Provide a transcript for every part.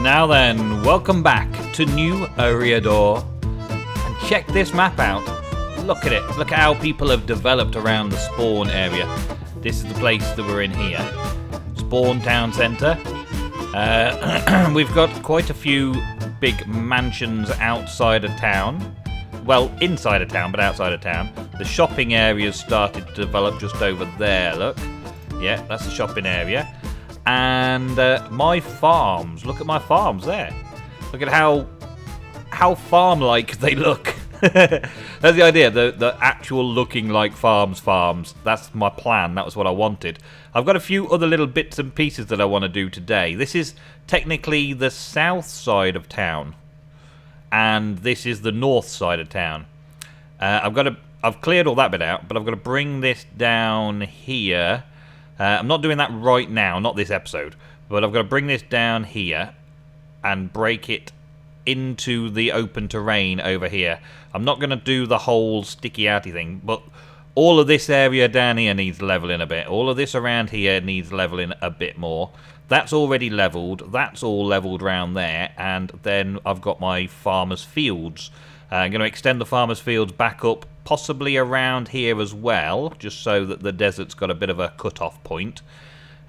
Now then, welcome back to New Eriador, and check this map out. Look at it, look at how people have developed around the spawn area. This is the place that we're in here. Spawn Town Centre. We've got quite a few big mansions outside of town. Well, inside of town, but outside of town. The shopping area's started to develop just over there, look. Yeah, that's the shopping area. And my farms, look at my farms there. Look at how farm-like they look. That's the idea, the actual looking like farms. That's my plan, that was what I wanted. I've got a few other little bits and pieces that I want to do today. This is technically the south side of town. And this is the north side of town. I've cleared all that bit out, but I've got to bring this down here. I'm not doing that right now, not this episode, but I've got to bring this down here and break it into the open terrain over here. I'm not going to do the whole sticky outy thing, but all of this area down here needs leveling a bit. All of this around here needs leveling a bit more. That's already leveled. That's all leveled around there, and then I've got my farmers' fields. I'm going to extend the farmers' fields back up, possibly around here as well, just so that the desert's got a bit of a cut-off point.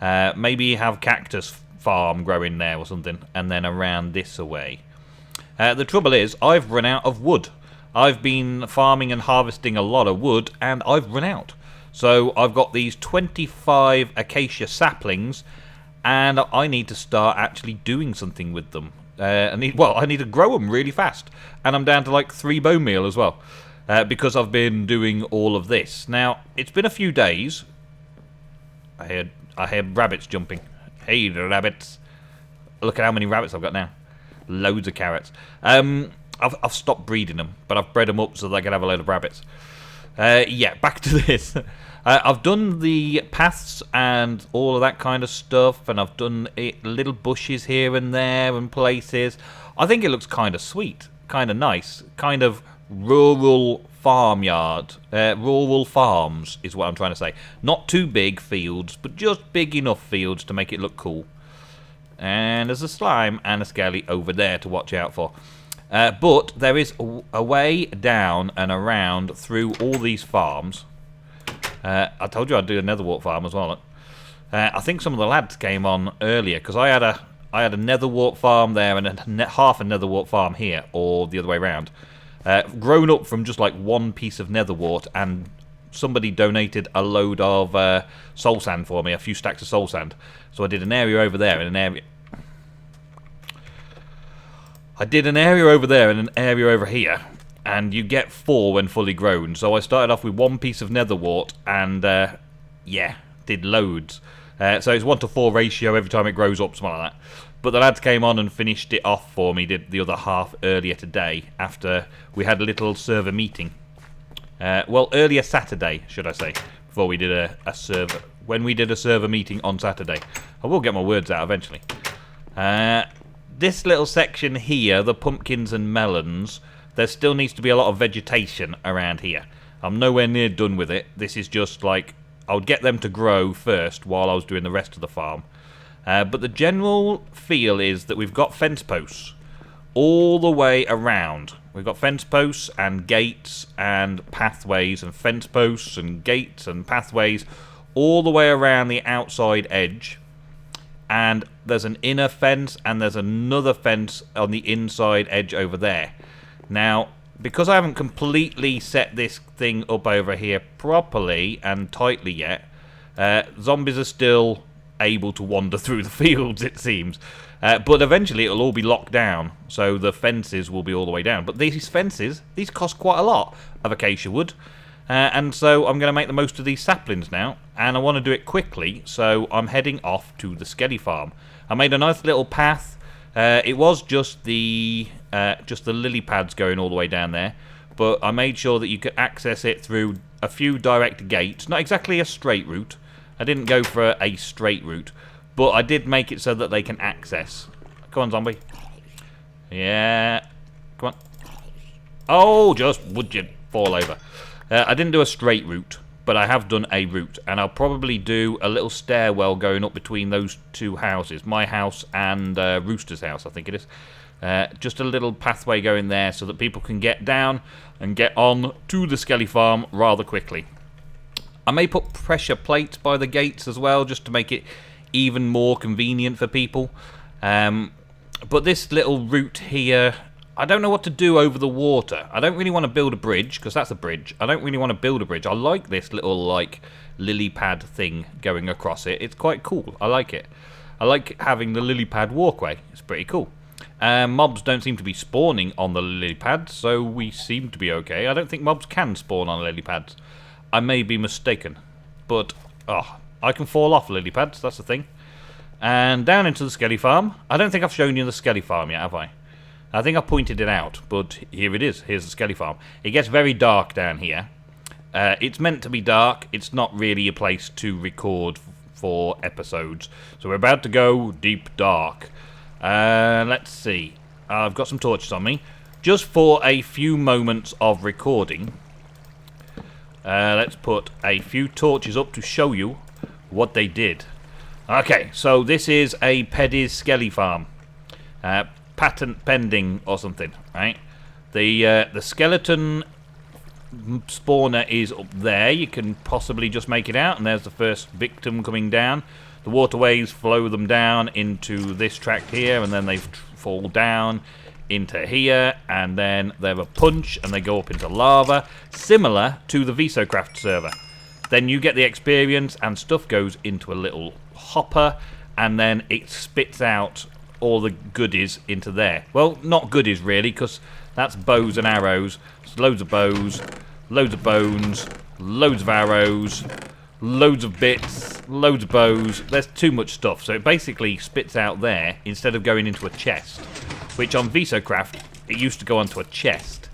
Maybe have cactus farm growing there or something, and then around this away. The trouble is, I've run out of wood. I've been farming and harvesting a lot of wood, and I've run out. So I've got these 25 acacia saplings, and I need to start actually doing something with them. I need to grow them really fast, and I'm down to like 3 bone meal as well, because I've been doing all of this. Now it's been a few days. I hear rabbits jumping. Hey, the rabbits! Look at how many rabbits I've got now. Loads of carrots. I've stopped breeding them, but I've bred them up so they can have a load of rabbits. Yeah, back to this. I've done the paths and all of that kind of stuff, and I've done little bushes here and there and places. I think it looks kind of sweet, kind of nice, kind of rural farmyard. Rural farms is what I'm trying to say. Not too big fields, but just big enough fields to make it look cool. And there's a slime and a scaly over there to watch out for. But there is a way down and around through all these farms. I told you I'd do a netherwart farm as well. I think some of the lads came on earlier because I had a netherwart farm there and half a netherwart farm here, or the other way around. Grown up from just like one piece of netherwart, and somebody donated a load of soul sand for me, a few stacks of soul sand. So I did an area over there and an area. I did an area over there and an area over here, and you get 4 when fully grown. So I started off with 1 piece of netherwart, and yeah, did loads. So it's 1:4 ratio every time it grows up, something like that. But the lads came on and finished it off for me, did the other half earlier today, after we had a little server meeting. Well, earlier Saturday, should I say, before we did a server. When we did a server meeting on Saturday. I will get my words out eventually. This little section here, the pumpkins and melons, there still needs to be a lot of vegetation around here. I'm nowhere near done with it. This is just like, I would get them to grow first while I was doing the rest of the farm. But the general feel is that we've got fence posts all the way around. We've got fence posts and gates and pathways, and fence posts and gates and pathways all the way around the outside edge. And there's an inner fence and there's another fence on the inside edge over there. Now, because I haven't completely set this thing up over here properly and tightly yet, zombies are still able to wander through the fields, it seems. But eventually it'll all be locked down, so the fences will be all the way down. But these fences, these cost quite a lot of acacia wood. And so I'm going to make the most of these saplings now, and I want to do it quickly, so I'm heading off to the Skelly farm. I made a nice little path. It was just the lily pads going all the way down there, but I made sure that you could access it through a few direct gates. Not exactly a straight route. I didn't go for a straight route, but I did make it so that they can access. Come on, zombie. Yeah. Come on. Oh, just would you fall over. I didn't do a straight route, but I have done a route, and I'll probably do a little stairwell going up between those two houses, my house and Rooster's house, I think it is. Just a little pathway going there so that people can get down and get on to the Skelly farm rather quickly. I may put pressure plates by the gates as well, just to make it even more convenient for people. But this little route here, I don't know what to do over the water. I don't really want to build a bridge, because that's a bridge. I don't really want to build a bridge. I like this little, like, lily pad thing going across it. It's quite cool. I like it. I like having the lily pad walkway. It's pretty cool. Mobs don't seem to be spawning on the lily pads, so we seem to be okay. I don't think mobs can spawn on lily pads. I may be mistaken. But, I can fall off lily pads. That's the thing. And down into the Skelly farm. I don't think I've shown you the Skelly farm yet, have I? I think I pointed it out, but here it is. Here's the Skelly farm. It gets very dark down here. It's meant to be dark. It's not really a place to record for episodes. So we're about to go deep dark. Let's see. I've got some torches on me. Just for a few moments of recording. Let's put a few torches up to show you what they did. Okay, so this is a Peddy's Skelly farm. Patent pending or something, right? The skeleton spawner is up there. You can possibly just make it out, and there's the first victim coming down. The waterways flow them down into this tract here, and then they fall down into here, and then they have a punch, and they go up into lava, similar to the Visocraft server. Then you get the experience, and stuff goes into a little hopper, and then it spits out all the goodies into there. Well, not goodies really, because that's bows and arrows. There's loads of bows, loads of bones, loads of arrows, loads of bits, loads of bows. There's too much stuff, so it basically spits out there instead of going into a chest, which on Visocraft it used to go onto a chest,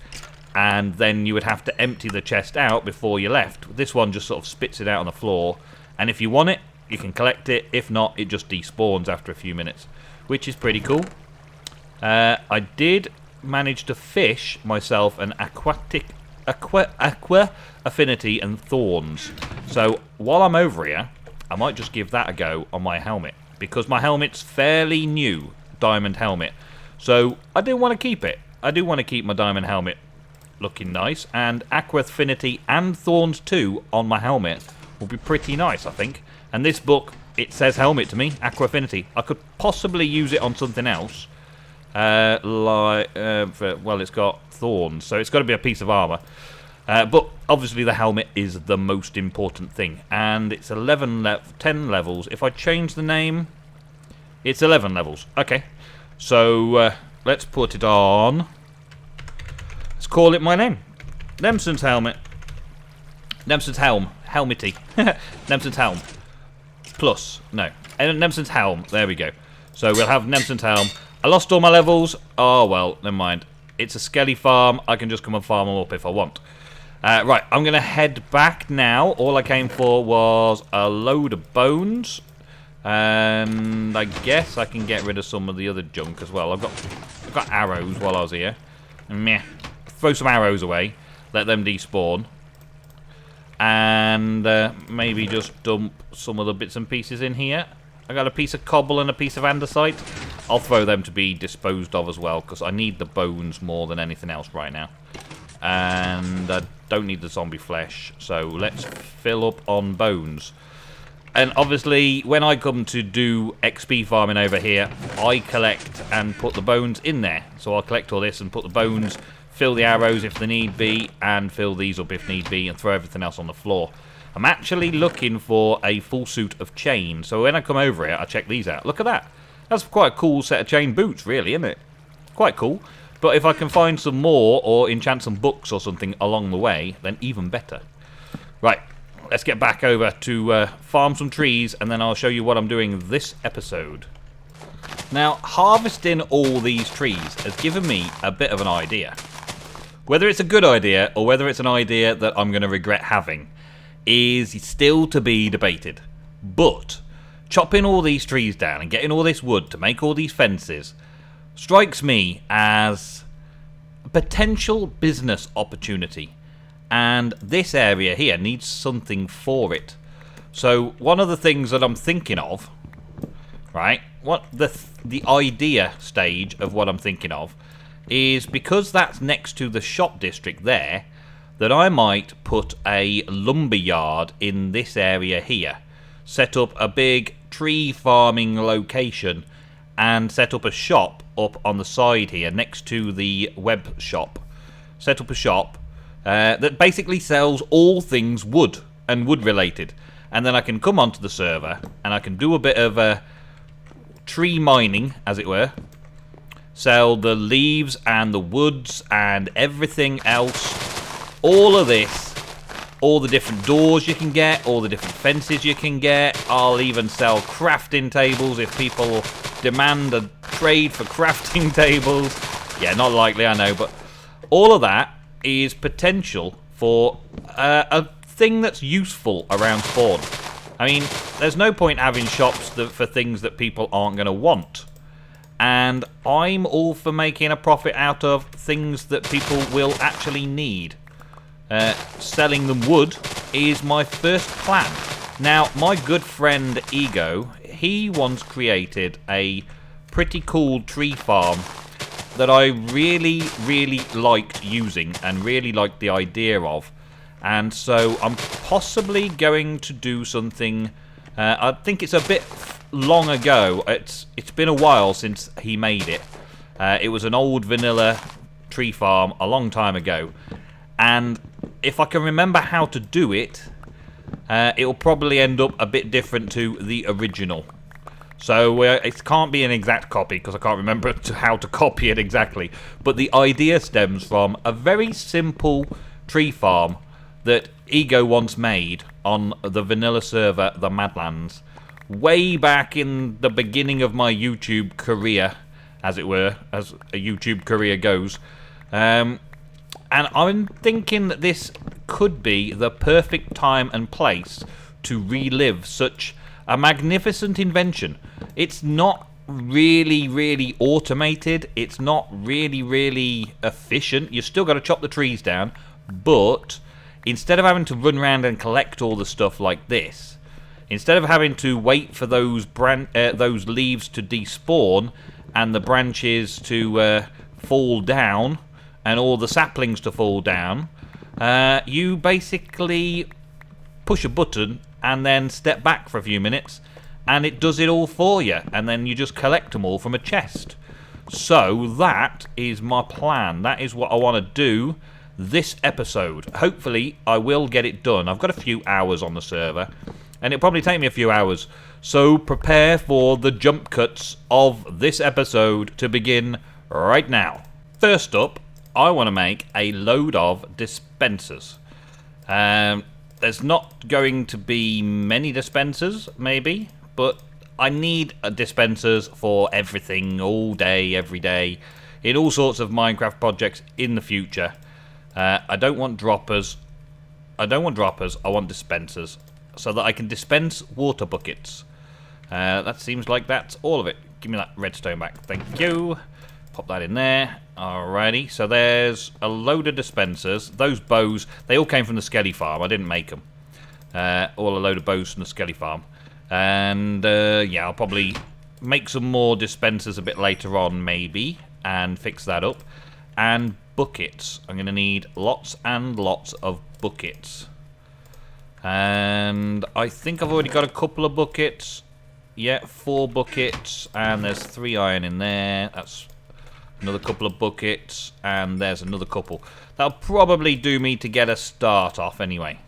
and then you would have to empty the chest out before you left. This one just sort of spits it out on the floor, and if you want it, you can collect it. If not, it just despawns after a few minutes, which is pretty cool. I did manage to fish myself an aqua affinity and thorns. So while I'm over here, I might just give that a go on my helmet, because my helmet's fairly new, diamond helmet. So I do want to keep it. I do want to keep my diamond helmet looking nice, and aqua affinity and thorns too on my helmet will be pretty nice, I think. And this book, it says helmet to me, aqua affinity. I could possibly use it on something else. Well, it's got thorns, so it's got to be a piece of armor. But obviously the helmet is the most important thing. And it's 10 levels. If I change the name, it's 11 levels. Okay, so let's put it on. Let's call it my name. Nemsun's helmet. Nemsun's helm. Helmety. Nemsun's helm. Plus. No. Nemsun's helm. There we go. So we'll have Nemsun's helm. I lost all my levels. Oh, well, never mind. It's a Skelly farm. I can just come and farm them up if I want. Right, I'm going to head back now. All I came for was a load of bones. And I guess I can get rid of some of the other junk as well. I've got arrows while I was here. Meh. Throw some arrows away. Let them despawn. And maybe just dump some of the bits and pieces in here. I got a piece of cobble and a piece of andesite. I'll throw them to be disposed of as well, because I need the bones more than anything else right now. And I don't need the zombie flesh, so let's fill up on bones. And obviously, when I come to do XP farming over here, I collect and put the bones in there. So I'll collect all this and put the bones, fill the arrows if they need be, and fill these up if need be, and throw everything else on the floor. I'm actually looking for a full suit of chain, so when I come over here, I check these out. Look at that. That's quite a cool set of chain boots, really, isn't it? Quite cool. But if I can find some more, or enchant some books or something along the way, then even better. Right, let's get back over to farm some trees, and then I'll show you what I'm doing this episode. Now, harvesting all these trees has given me a bit of an idea. Whether it's a good idea, or whether it's an idea that I'm going to regret having, is still to be debated. But chopping all these trees down and getting all this wood to make all these fences strikes me as a potential business opportunity. and this area here needs something for it. So one of the things that I'm thinking of, right, what the idea stage of what I'm thinking of is, because that's next to the shop district there, that I might put a lumberyard in this area here, set up a big tree farming location, and set up a shop up on the side here next to the web shop. Set up a shop that basically sells all things wood and wood related, and then I can come onto the server and I can do a bit of tree mining, as it were, sell the leaves and the woods and everything else, all of this, all the different doors you can get, all the different fences you can get. I'll even sell crafting tables if people demand a trade for crafting tables. Yeah, not likely, I know, but all of that is potential for a thing that's useful around spawn. I mean, there's no point having shops for things that people aren't going to want. And I'm all for making a profit out of things that people will actually need. Selling them wood is my first plan. Now, my good friend Ego, he once created a pretty cool tree farm that I really, really liked using and really liked the idea of. And so I'm possibly going to do something. I think it's a bit long ago. It's been a while since he made it. It was an old vanilla tree farm a long time ago. And if I can remember how to do it, it'll probably end up a bit different to the original. So it can't be an exact copy because I can't remember how to copy it exactly. But the idea stems from a very simple tree farm that Ego once made on the vanilla server, the Madlands, way back in the beginning of my YouTube career, as it were, as a YouTube career goes. And I'm thinking that this could be the perfect time and place to relive such a magnificent invention. It's not really, really automated. It's not really, really efficient. You still got to chop the trees down, but instead of having to run around and collect all the stuff like this, instead of having to wait for those leaves to despawn and the branches to fall down and all the saplings to fall down, you basically push a button and then step back for a few minutes and it does it all for you, and then you just collect them all from a chest. So that is my plan. That is what I want to do this episode. Hopefully I will get it done. I've got a few hours on the server and it'll probably take me a few hours, so prepare for the jump cuts of this episode to begin right now. First up, I want to make a load of dispensers. There's not going to be many dispensers, maybe, but I need dispensers for everything, all day, every day, in all sorts of Minecraft projects in the future. I don't want droppers. I want dispensers, so that I can dispense water buckets. That seems like that's all of it. Give me that redstone back. Thank you. Pop that in there. Alrighty, so there's a load of dispensers. Those bows, they all came from the Skelly farm. I didn't make them. All a load of bows from the Skelly farm. And yeah, I'll probably make some more dispensers a bit later on, maybe, and fix that up. And buckets. I'm going to need lots and lots of buckets. And I think I've already got a couple of buckets. Yeah, 4 buckets. And there's 3 iron in there. That's another couple of buckets, and there's another couple. That'll probably do me to get a start off anyway.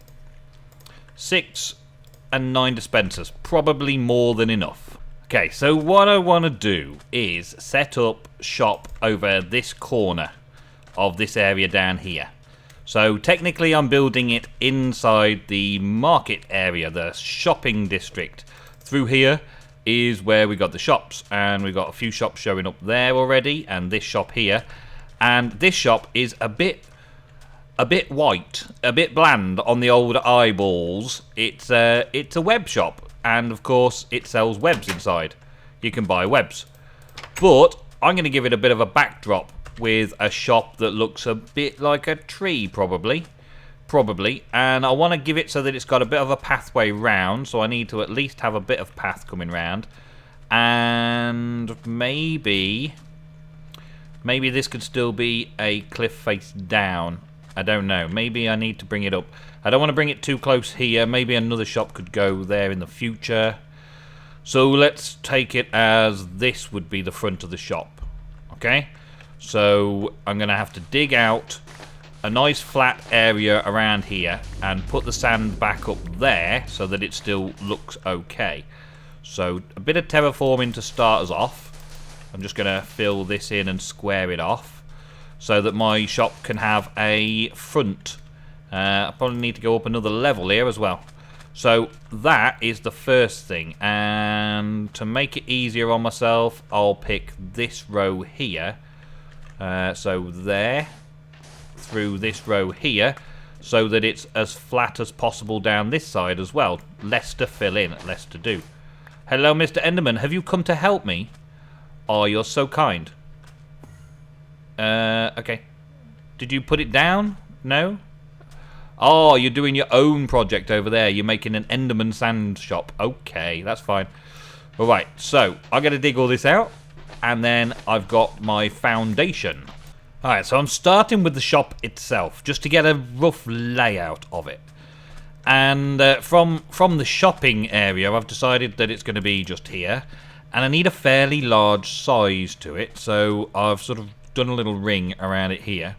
6 and 9 dispensers, probably more than enough. Okay, so what I want to do is set up shop over this corner of this area down here. So technically I'm building it inside the market area, the shopping district. Through here is where we got the shops, and we've got a few shops showing up there already, and this shop here, and this shop is a bit white, a bit bland on the old eyeballs. It's a web shop, and of course it sells webs inside. You can buy webs, but I'm going to give it a bit of a backdrop with a shop that looks a bit like a tree, probably probably, and I want to give it so that it's got a bit of a pathway round, so I need to at least have a bit of path coming round. And maybe this could still be a cliff face down. I don't know. Maybe I need to bring it up. I don't want to bring it too close here. Maybe another shop could go there in the future. So let's take it as this would be the front of the shop. Okay? So I'm going to have to dig out a nice flat area around here and put the sand back up there so that it still looks okay. So a bit of terraforming to start us off. I'm just going to fill this in and square it off so that my shop can have a front. I probably need to go up another level here as well. So that is the first thing, and to make it easier on myself, I'll pick this row here. So there, through this row here, so that it's as flat as possible down this side as well. Less to fill in, less to do. Hello, Mr. Enderman, have you come to help me? Oh, you're so kind. Okay. Did you put it down? No? Oh, you're doing your own project over there. You're making an Enderman sand shop. Okay, that's fine. Alright, so I'm going to dig all this out. And then I've got my foundation. Alright, so I'm starting with the shop itself, just to get a rough layout of it. And from the shopping area, I've decided that it's going to be just here. And I need a fairly large size to it, so I've sort of done a little ring around it here.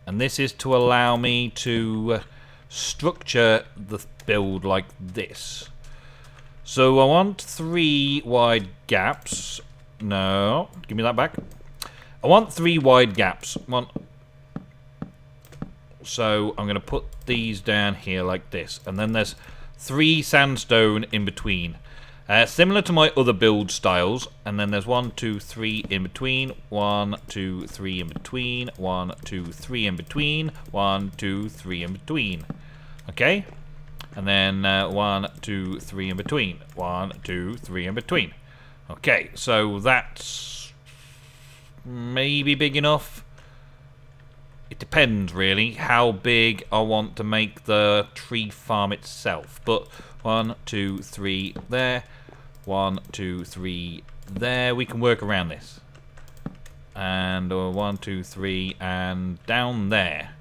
And this is to allow me to structure the build like this. So I want 3 wide gaps. No, give me that back. I want 3 wide gaps. So I'm going to put these down here like this. And then there's 3 sandstone in between. Similar to my other build styles, and then there's 1, 2, 3 in between, 1, 2, 3 in between, 1, 2, 3 in between, 1, 2, 3 in between. Okay? And then 1, 2, 3 in between, 1, 2, 3 in between. Okay, so that's maybe big enough. It depends really how big I want to make the tree farm itself. But 1, 2, 3 there. 1, 2, 3 there. We can work around this. And 1, 2, 3 and down there.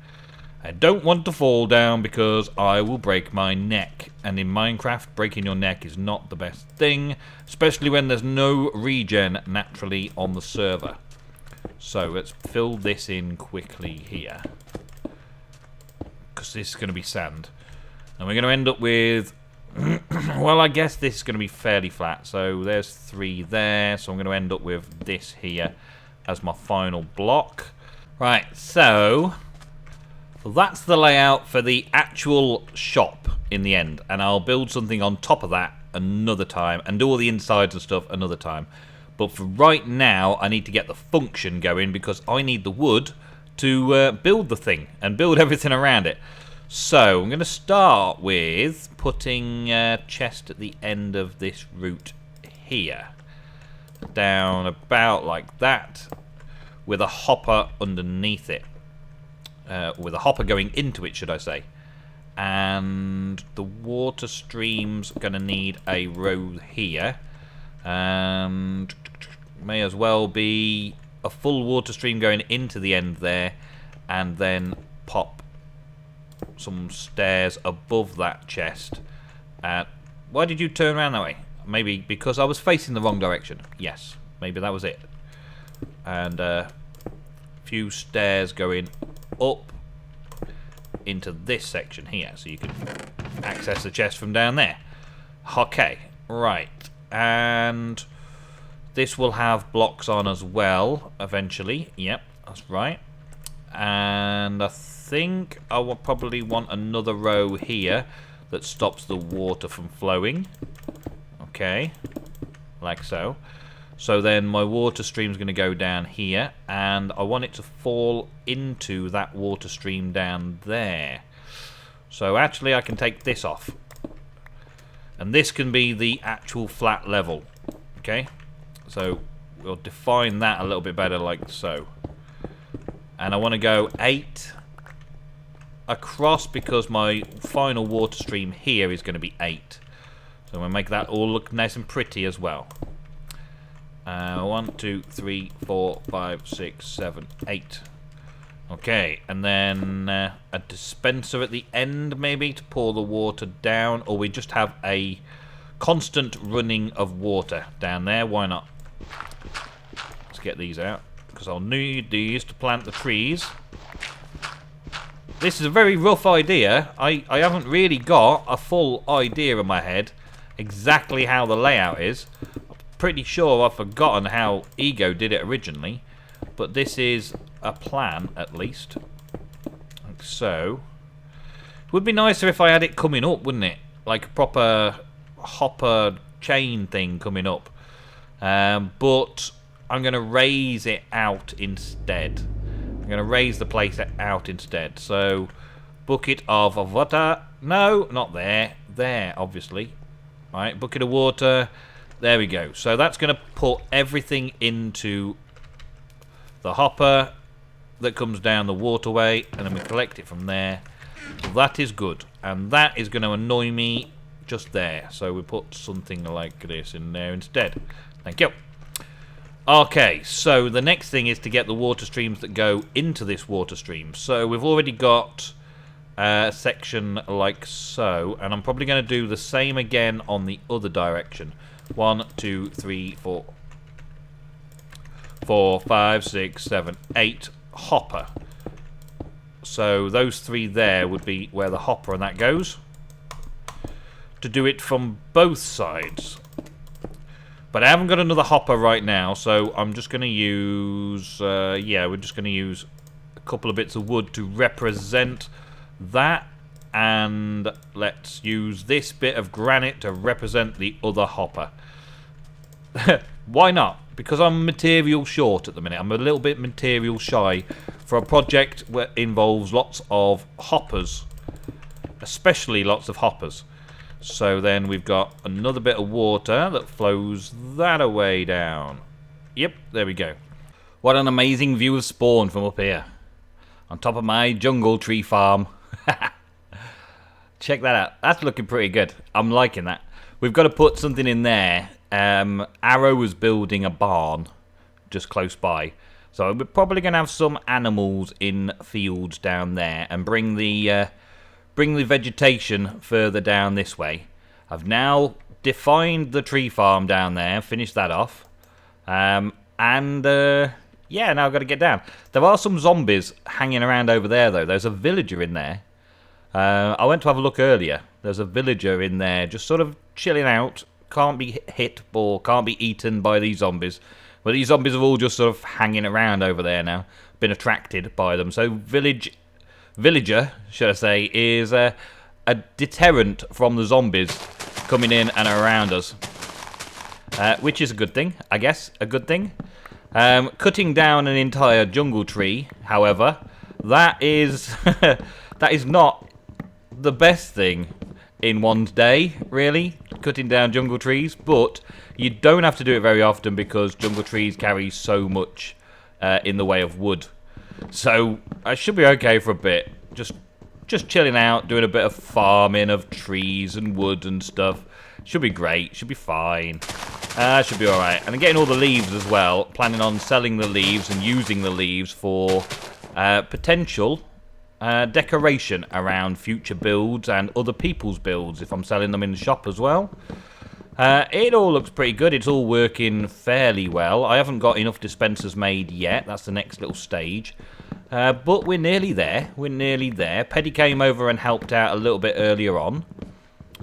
I don't want to fall down because I will break my neck. And in Minecraft, breaking your neck is not the best thing. Especially when there's no regen naturally on the server. So let's fill this in quickly here. Because this is going to be sand. And we're going to end up with... well, I guess this is going to be fairly flat. So there's 3 there. So I'm going to end up with this here as my final block. Right, so that's the layout for the actual shop in the end. And I'll build something on top of that another time. And do all the insides and stuff another time. But for right now, I need to get the function going because I need the wood to build the thing and build everything around it. So I'm going to start with putting a chest at the end of this route here. Down about like that with a hopper underneath it. With a hopper going into it, should I say. And the water stream's going to need a row here. And may as well be a full water stream going into the end there. And then pop some stairs above that chest. Why did you turn around that way? Maybe because I was facing the wrong direction. Yes, maybe that was it. And a few stairs going up into this section here, so you can access the chest from down there. Okay, right. And this will have blocks on as well eventually. Yep, that's right. And I think I will probably want another row here that stops the water from flowing. Okay, like so. So then my water stream is going to go down here, and I want it to fall into that water stream down there. So actually I can take this off. And this can be the actual flat level. Okay, so we'll define that a little bit better like so. And I want to go 8 across because my final water stream here is going to be 8. So I'm going to make that all look nice and pretty as well. 1, 2, 3, 4, 5, 6, 7, 8. Okay, and then a dispenser at the end maybe to pour the water down, or we just have a constant running of water down there. Why not? Let's get these out, because I'll need these to plant the trees. This is a very rough idea. I haven't really got a full idea in my head exactly how the layout is. I'm pretty sure I've forgotten how Ego did it originally, but this is a plan at least. Like so. It would be nicer if I had it coming up, wouldn't it? Like a proper hopper chain thing coming up. But I'm going to raise it out instead. I'm going to raise the place out instead. So, bucket of water. No, not there. There, obviously. Right, bucket of water. There we go. So that's going to put everything into the hopper that comes down the waterway, and then we collect it from there. So that is good. And that is going to annoy me just there. So we put something like this in there instead. Thank you. Okay, so the next thing is to get the water streams that go into this water stream. So we've already got a section like so, and I'm probably going to do the same again on the other direction. 1, 2, 3, 4, 5, 6, 7, 8 hopper. So those 3 there would be where the hopper and that goes. To do it from both sides. But I haven't got another hopper right now, so I'm just going to use... yeah, we're just going to use a couple of bits of wood to represent that. And let's use this bit of granite to represent the other hopper. Why not? Because I'm material short at the minute. I'm a little bit material shy for a project that involves lots of hoppers. Especially lots of hoppers. So then we've got another bit of water that flows that away down. Yep, there we go. What an amazing view of spawn from up here. On top of my jungle tree farm. Check that out. That's looking pretty good. I'm liking that. We've got to put something in there. Arrow was building a barn just close by. So we're probably going to have some animals in fields down there and bring the vegetation further down this way. I've now defined the tree farm down there, finished that off. Yeah, now I've got to get down. There are some zombies hanging around over there, though. There's a villager in there. I went to have a look earlier. There's a villager in there just sort of chilling out. Can't be hit or can't be eaten by these zombies. But these zombies are all just sort of hanging around over there now. Been attracted by them. So villager, should I say, is a deterrent from the zombies coming in and around us. Which is a good thing, I guess. A good thing. Cutting down an entire jungle tree, however, that is that is not the best thing in one's day, really, cutting down jungle trees, but you don't have to do it very often because jungle trees carry so much in the way of wood. So I should be okay for a bit. Just chilling out, doing a bit of farming of trees and wood and stuff. Should be great. Should be fine. Should be alright. And I'm getting all the leaves as well. Planning on selling the leaves and using the leaves for potential decoration around future builds and other people's builds if I'm selling them in the shop as well. It all looks pretty good. It's all working fairly well. I haven't got enough dispensers made yet. That's the next little stage. But we're nearly there. We're nearly there. Peddy came over and helped out a little bit earlier on.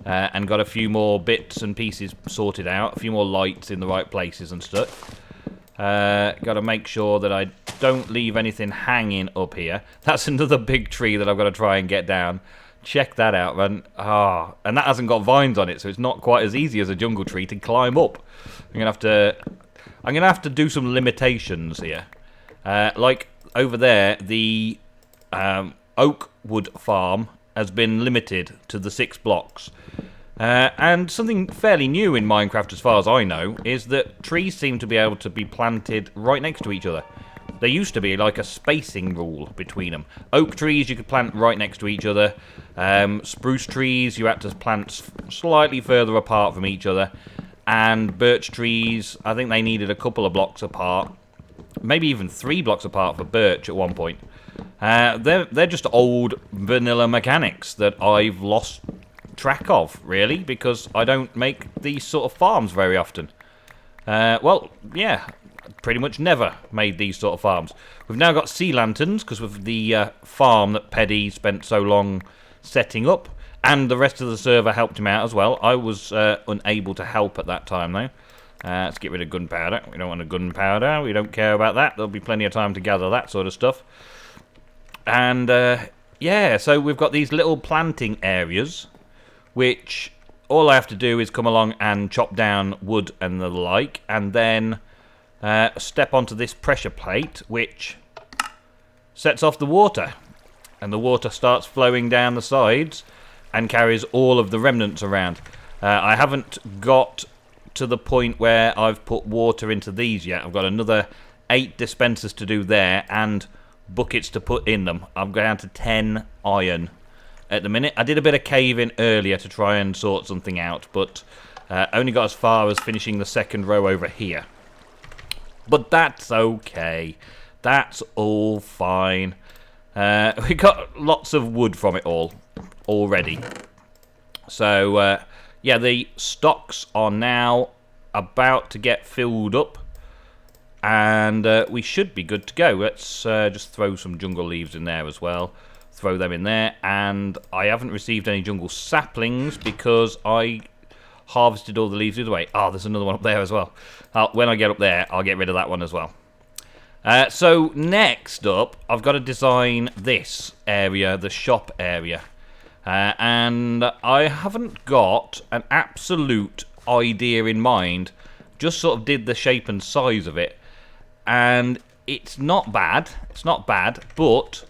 And got a few more bits and pieces sorted out. A few more lights in the right places and stuff. Got to make sure that I don't leave anything hanging up here. That's another big tree that I've got to try and get down. Check that out, man. And that hasn't got vines on it, so it's not quite as easy as a jungle tree to climb up. I'm gonna have to do some limitations here. Like over there, the oak wood farm has been limited to the 6 blocks. And something fairly new in Minecraft, as far as I know, is that trees seem to be able to be planted right next to each other, there used to be like a spacing rule between them. Oak trees you could plant right next to each other. Spruce trees you had to plant slightly further apart from each other. And birch trees, I think they needed a couple of blocks apart. Maybe even 3 blocks apart for birch at one point. They're just old vanilla mechanics that I've lost track of, really, because I don't make these sort of farms very often. Well, yeah, pretty much never made these sort of farms. We've now got sea lanterns, because of the farm that Peddy spent so long setting up, and the rest of the server helped him out as well. I was unable to help at that time, though. Let's get rid of gunpowder. We don't want a gunpowder. We don't care about that. There'll be plenty of time to gather that sort of stuff. And, yeah, so we've got these little planting areas, which all I have to do is come along and chop down wood and the like, and then step onto this pressure plate, which sets off the water. And the water starts flowing down the sides and carries all of the remnants around. I haven't got to the point where I've put water into these yet. I've got another 8 dispensers to do there and buckets to put in them. I'm down to 10 iron at the minute. I did a bit of caving earlier to try and sort something out, but only got as far as finishing the second row over here. But that's okay. That's all fine. We got lots of wood from it all already. So, yeah, the stocks are now about to get filled up. And we should be good to go. Let's just throw some jungle leaves in there as well. Throw them in there. And I haven't received any jungle saplings because I harvested all the leaves the other way. Oh, there's another one up there as well. When I get up there, I'll get rid of that one as well. So next up, I've got to design this area, the shop area. And I haven't got an absolute idea in mind. Just sort of did the shape and size of it. And it's not bad. It's not bad, but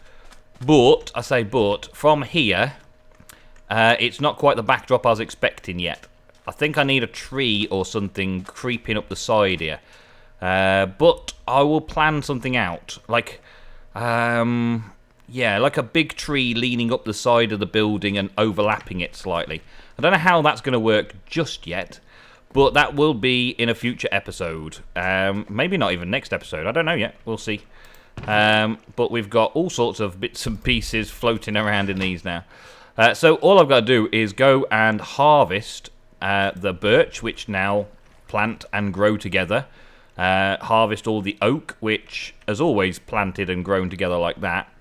I say but, from here, it's not quite the backdrop I was expecting yet. I think I need a tree or something creeping up the side here. But I will plan something out. Like, yeah, like a big tree leaning up the side of the building and overlapping it slightly. I don't know how that's going to work just yet. But that will be in a future episode. Maybe not even next episode. I don't know yet. We'll see. But we've got all sorts of bits and pieces floating around in these now. So all I've got to do is go and harvest the birch, which now plant and grow together. Harvest all the oak, which has always planted and grown together like that.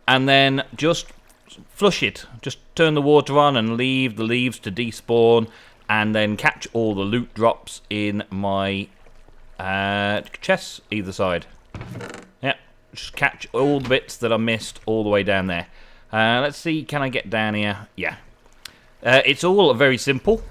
And then just flush it. Just turn the water on and leave the leaves to despawn. And then catch all the loot drops in my chests either side. Yep, just catch all the bits that I missed all the way down there. Let's see, can I get down here? Yeah. It's all very simple.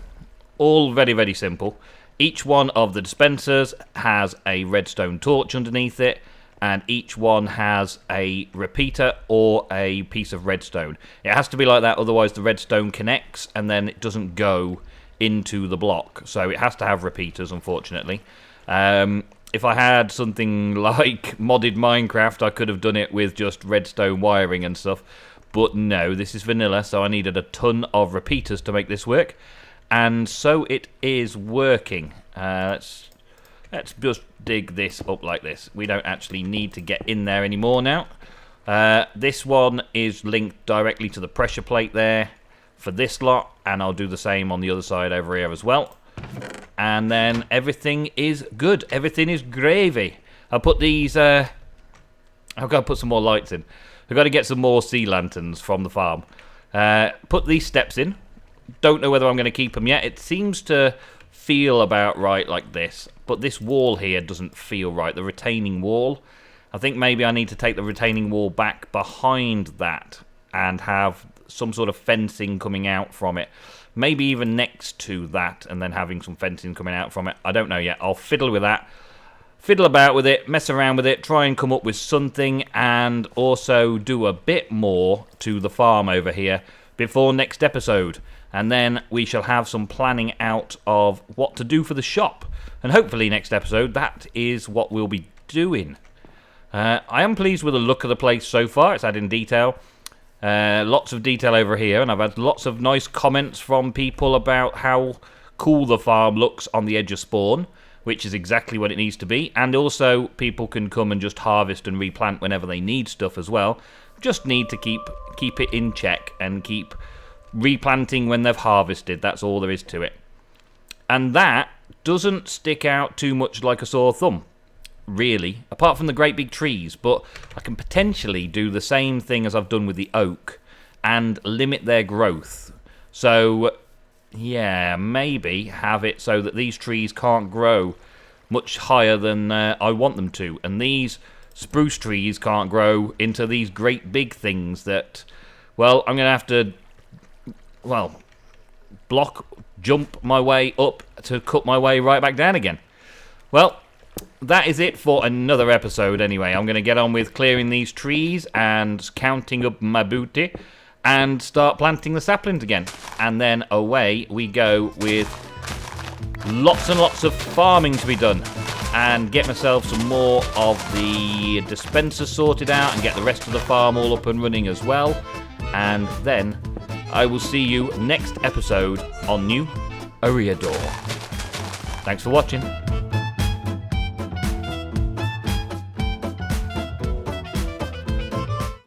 All very, very simple. Each one of the dispensers has a redstone torch underneath it. And each one has a repeater or a piece of redstone. It has to be like that, otherwise the redstone connects and then it doesn't go into the block, so it has to have repeaters, unfortunately. If I had something like modded Minecraft, I could have done it with just redstone wiring and stuff, but no, this is vanilla, so I needed a ton of repeaters to make this work, and so it is working. Let's just dig this up like this. We don't actually need to get in there anymore now. This one is linked directly to the pressure plate there for this lot, and I'll do the same on the other side over here as well. And then everything is good. Everything is gravy. I'll put these... I've got to put some more lights in. I've got to get some more sea lanterns from the farm. Put these steps in. Don't know whether I'm going to keep them yet. It seems to feel about right like this, but this wall here doesn't feel right. The retaining wall. I think maybe I need to take the retaining wall back behind that and have some sort of fencing coming out from it. Maybe even next to that and then having some fencing coming out from it. I don't know yet. I'll fiddle with that. Fiddle about with it, mess around with it, try and come up with something, and also do a bit more to the farm over here before next episode. And then we shall have some planning out of what to do for the shop. And hopefully next episode, that is what we'll be doing. I am pleased with the look of the place so far. It's adding detail. Lots of detail over here, and I've had lots of nice comments from people about how cool the farm looks on the edge of spawn, which is exactly what it needs to be. And also, people can come and just harvest and replant whenever they need stuff as well. Just need to keep it in check and keep replanting when they've harvested. That's all there is to it. And that doesn't stick out too much like a sore thumb, really, apart from the great big trees. But I can potentially do the same thing as I've done with the oak and limit their growth. So, yeah, maybe have it so that these trees can't grow much higher than I want them to. And these spruce trees can't grow into these great big things that, well, I'm going to have to, well, jump my way up to cut my way right back down again. Well, that is it for another episode anyway. I'm going to get on with clearing these trees and counting up my booty and start planting the saplings again. And then away we go with lots and lots of farming to be done and get myself some more of the dispensers sorted out and get the rest of the farm all up and running as well. And then I will see you next episode on New Eriador. Thanks for watching.